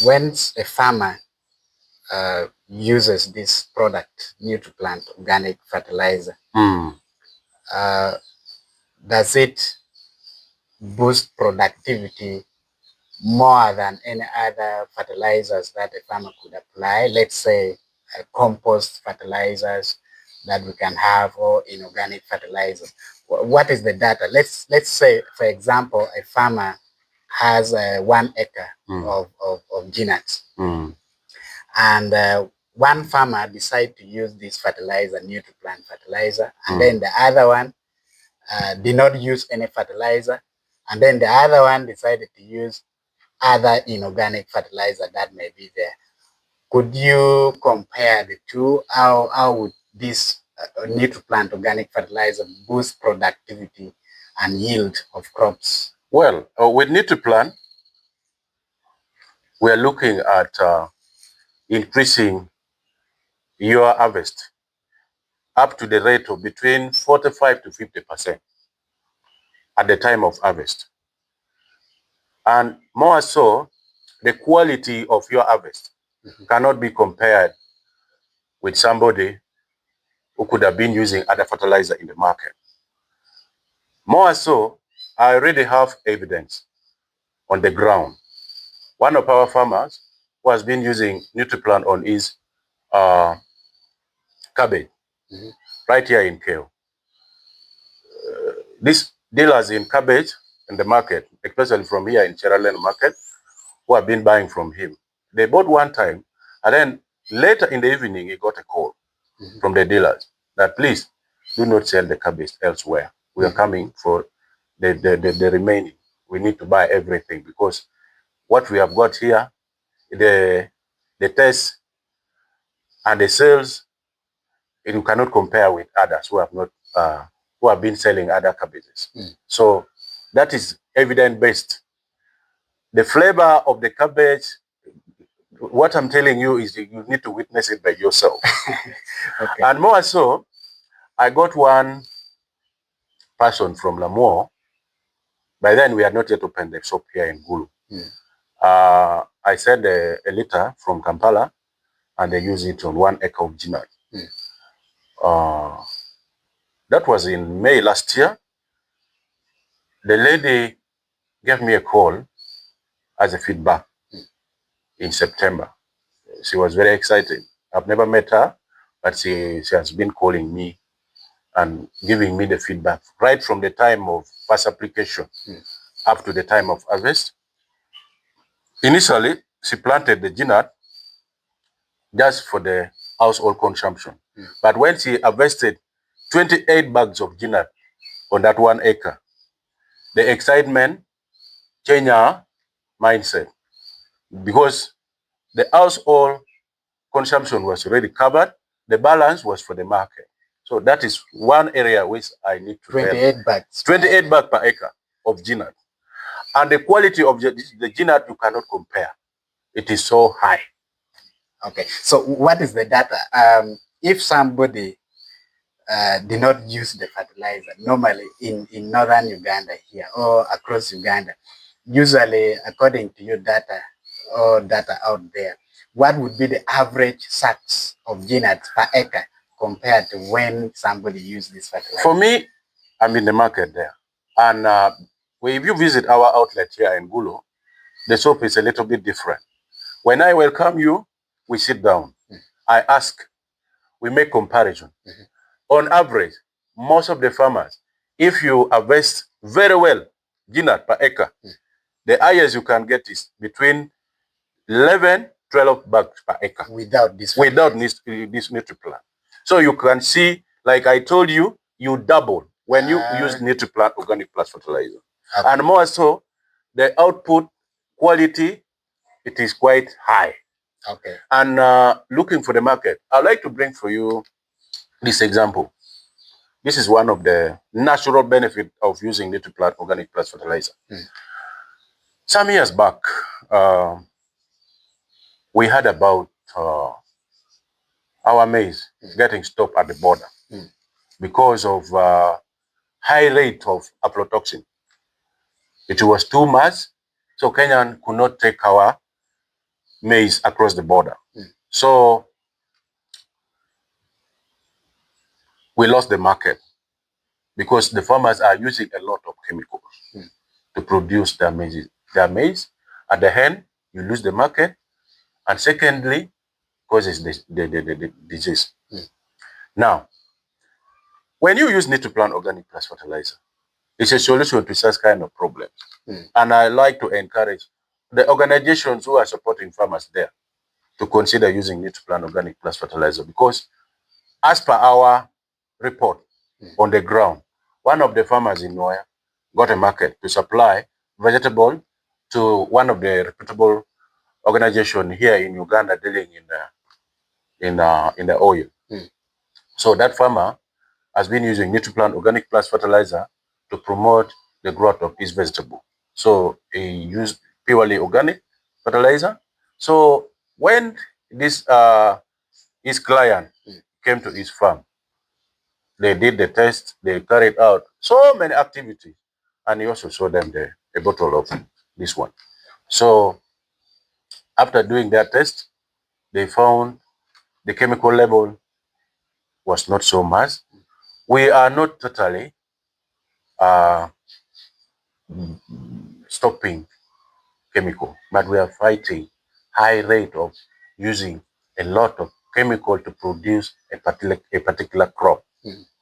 when a farmer uses this product, Nutriplant organic fertilizer, uh, does it boost productivity more than any other fertilizers that a farmer could apply? Let's say compost fertilizers that we can have, or inorganic fertilizers. What is the data? Let's say, for example, a farmer has 1 acre of peanuts, and one farmer decide to use this fertilizer, Nutriplant fertilizer, and then the other one did not use any fertilizer, and then the other one decided to use other inorganic fertilizer that may be there. Could you compare the two? How would this Nutriplant organic fertilizer boost productivity and yield of crops? Well, with Nutriplant, we are looking at increasing your harvest up to the rate of between 45 to 50% at the time of harvest. And more so, the quality of your harvest cannot be compared with somebody who could have been using other fertilizer in the market. More so, I already have evidence on the ground. One of our farmers who has been using Nutriplant on his cabbage right here in Kale. These dealers in cabbage in the market, especially from here in Cherallen market, who have been buying from him, they bought one time, and then later in the evening, he got a call from the dealers that please do not sell the cabbage elsewhere. We are coming for the remaining. We need to buy everything because what we have got here, the taste and the sales, you cannot compare with others who have not who have been selling other cabbages. So that is evidence based. The flavor of the cabbage, what I'm telling you is you need to witness it by yourself. Okay. And more so, I got one person from Lamour. By then, we had not yet opened the shop here in Gulu. I sent a letter from Kampala, and they use it on 1 acre of peanut. That was in May last year. The lady gave me a call as a feedback in September. She was very excited. I've never met her, but she has been calling me and giving me the feedback right from the time of first application up to the time of harvest. Initially, she planted the peanut just for the household consumption. But when she harvested 28 bags of peanut on that 1 acre, the excitement changed her mindset because the household consumption was already covered. The balance was for the market. So that is one area which I need to 28 bags. 28 bags per acre of peanut. And the quality of the peanut you cannot compare. It is so high. Okay, so what is the data? If somebody did not use the fertilizer, normally in northern Uganda here or across Uganda, usually according to your data or data out there, what would be the average sacks of peanuts per acre compared to when somebody used this fertilizer? For me, I'm in the market there. And if you visit our outlet here in Gulu, the soap is a little bit different. When I welcome you, we sit down. I ask, we make comparison. On average, most of the farmers, if you harvest very well, peanut per acre, the highest you can get is between 11, 12 bags per acre. Without this Nutriplant. So you can see, like I told you, you double when you use Nutriplant organic plus fertilizer. Okay. And more so, the output quality, it is quite high. Okay. And looking for the market, I'd like to bring for you this example. This is one of the natural benefits of using Nutriplant organic plus fertilizer. Some years back, we heard about our maize getting stopped at the border because of high rate of aflatoxin. It was too much, so Kenyan could not take our maize across the border. So we lost the market because the farmers are using a lot of chemicals to produce their maize. At the end, you lose the market, and secondly, causes the disease. Now, when you use Nutriplant Organic Plus Fertilizer, it's a solution to such kind of problems. And I like to encourage the organizations who are supporting farmers there to consider using Nutriplant Organic Plus Fertilizer, because as per our report on the ground, one of the farmers in Noya got a market to supply vegetable to one of the reputable organizations here in Uganda dealing in the oil. So that farmer has been using Nutriplant Organic Plus Fertilizer to promote the growth of his vegetable. So he used purely organic fertilizer. So when this his client came to his farm, they did the test, they carried out so many activities, and he also showed them a bottle of this one. So after doing their test, they found the chemical level was not so much. We are not totally stopping chemical, but we are fighting high rate of using a lot of chemical to produce a particular crop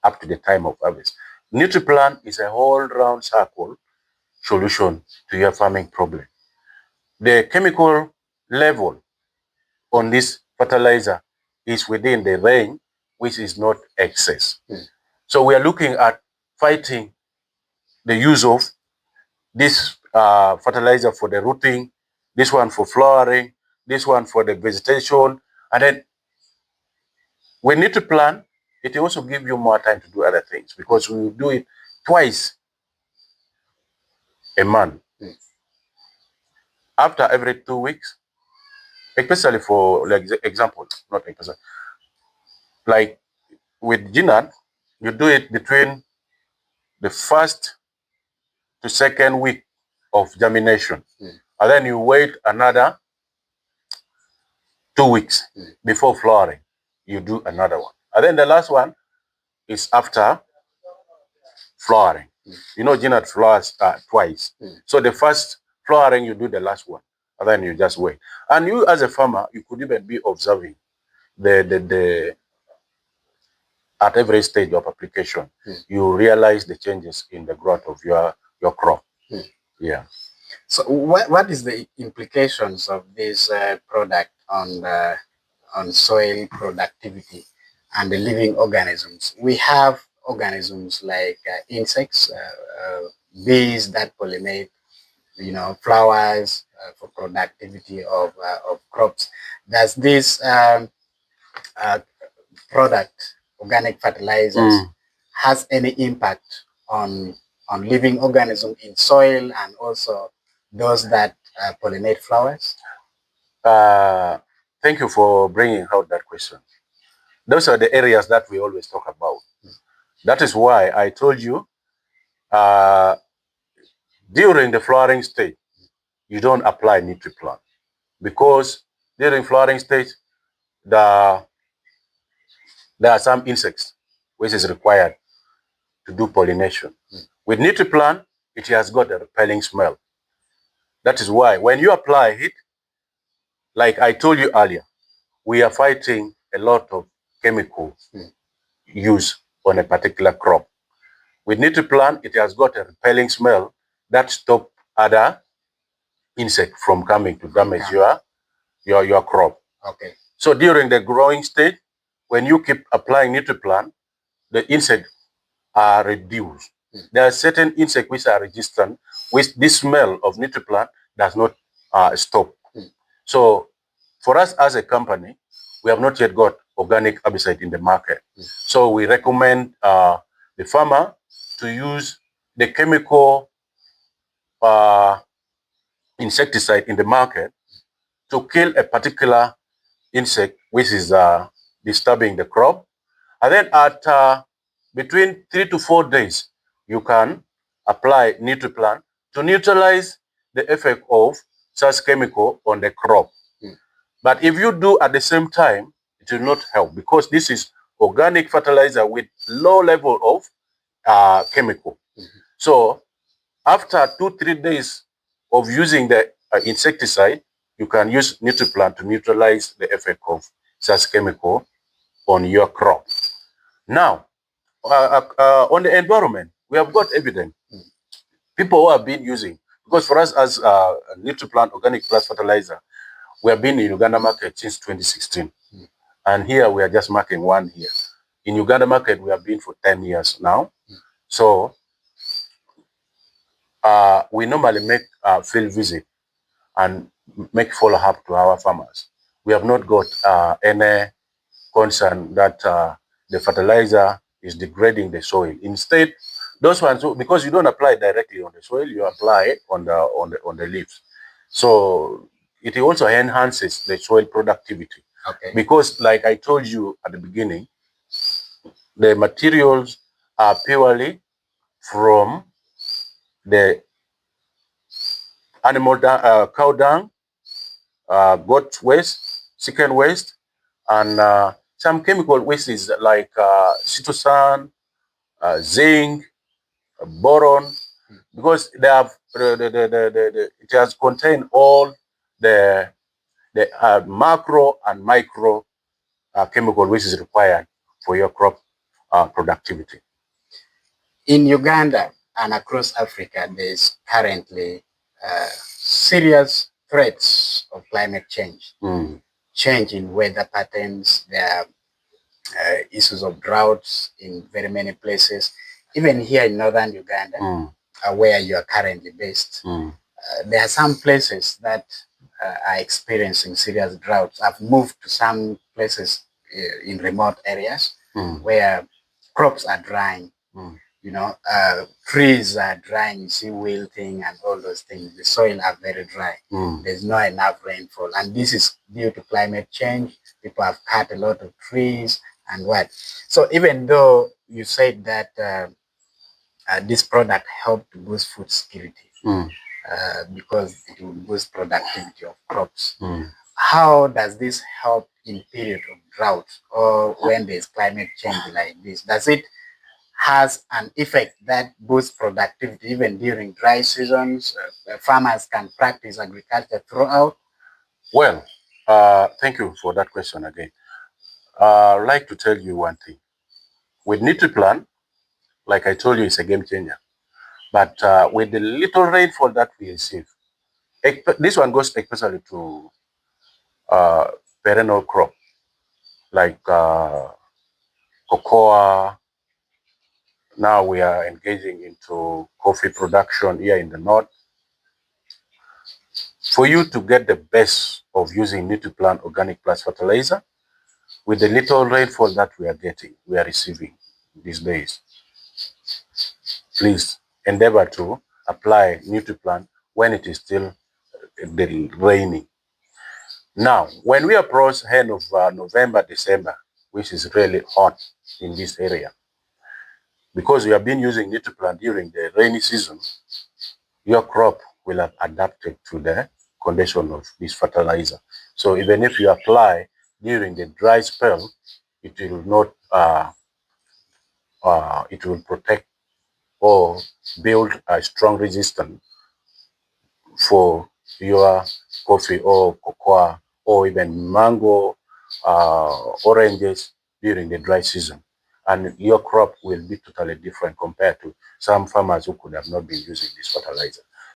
up to the time of harvest. Nutriplant is a whole round circle solution to your farming problem. The chemical level on this fertilizer is within the range which is not excess. So we are looking at fighting the use of this fertilizer for the rooting, this one for flowering, this one for the vegetation, and then we need to plan. It also gives you more time to do other things because we will do it twice a month. After every 2 weeks, especially for like example, not example, like with Ginat, you do it between the first to second week of germination, and then you wait another 2 weeks before flowering. You do another one, and then the last one is after flowering. You know, Ginat flowers twice. So the first flowering, you do the last one, and then you just wait. And you, as a farmer, you could even be observing the at every stage of application, you realize the changes in the growth of your crop. Yeah. So what is the implications of this product on soil productivity and the living organisms? We have organisms like insects, bees that pollinate, flowers for productivity of crops. Does this product, organic fertilizers, has any impact on living organisms in soil and also those that pollinate flowers? Thank you for bringing out that question. Those are the areas that we always talk about. That is why I told you during the flowering stage, you don't apply Nutriplant, because during flowering stage, there are some insects which is required to do pollination. With Nutriplant, it has got a repelling smell. That is why when you apply it, like I told you earlier, we are fighting a lot of chemical use on a particular crop. With Nutriplant, it has got a repelling smell that stops other insects from coming to damage your crop. Okay. So during the growing stage, when you keep applying Nutriplant, the insects are reduced. There are certain insects which are resistant, which this smell of Nutriplant does not stop. So for us as a company, we have not yet got organic herbicide in the market. So we recommend the farmer to use the chemical insecticide in the market to kill a particular insect which is disturbing the crop. And then at between 3 to 4 days, you can apply Nutriplant to neutralize the effect of such chemical on the crop. But if you do at the same time, it will not help, because this is organic fertilizer with low level of chemical. So after 2-3 days of using the insecticide, you can use Nutriplant to neutralize the effect of such chemical on your crop. Now, on the environment, we have got evidence. People who have been using, because for us as Nutriplant Organic Plus Fertilizer, we have been in Uganda market since 2016. And here we are just marking 1 year. In Uganda market, we have been for 10 years now. So we normally make a field visit and make follow-up to our farmers. We have not got any concern that the fertilizer is degrading the soil. Instead, those ones, because you don't apply directly on the soil, you apply on the leaves. So it also enhances the soil productivity. Okay. Because like I told you at the beginning, the materials are purely from the animal cow dung, goat waste, chicken waste, and some chemical wastes like cytosan, zinc, boron, because they have it has contained all the macro and micro chemical wastes required for your crop productivity. In Uganda and across Africa, there is currently serious threats of climate change. Change in weather patterns, there are issues of droughts in very many places. Even here in northern Uganda, where you are currently based, there are some places that are experiencing serious droughts. I've moved to some places in remote areas where crops are drying. You know, trees are drying, you see wilting and all those things. The soil are very dry. There's not enough rainfall. And this is due to climate change. People have cut a lot of trees and what. So even though you said that this product helped to boost food security because it will boost productivity of crops, how does this help in period of drought or when there's climate change like this? Does it has an effect that boosts productivity even during dry seasons? Farmers can practice agriculture throughout? Well, thank you for that question again. I'd like to tell you one thing. With Nutriplant, like I told you, it's a game changer. But with the little rainfall that we receive, this one goes especially to perennial crop, like cocoa. Now we are engaging into coffee production here in the north. For you to get the best of using Nutriplant Organic Plus Fertilizer, with the little rainfall that we are receiving these days, please endeavor to apply Nutriplant when it is still raining. Now, when we approach end of November, December, which is really hot in this area, because we have been using Nutriplant during the rainy season, your crop will have adapted to the condition of this fertilizer. So even if you apply during the dry spell, it will not, it will protect or build a strong resistance for your coffee or cocoa or even mango, oranges during the dry season. And your crop will be totally different compared to some farmers who could have not been using this fertilizer.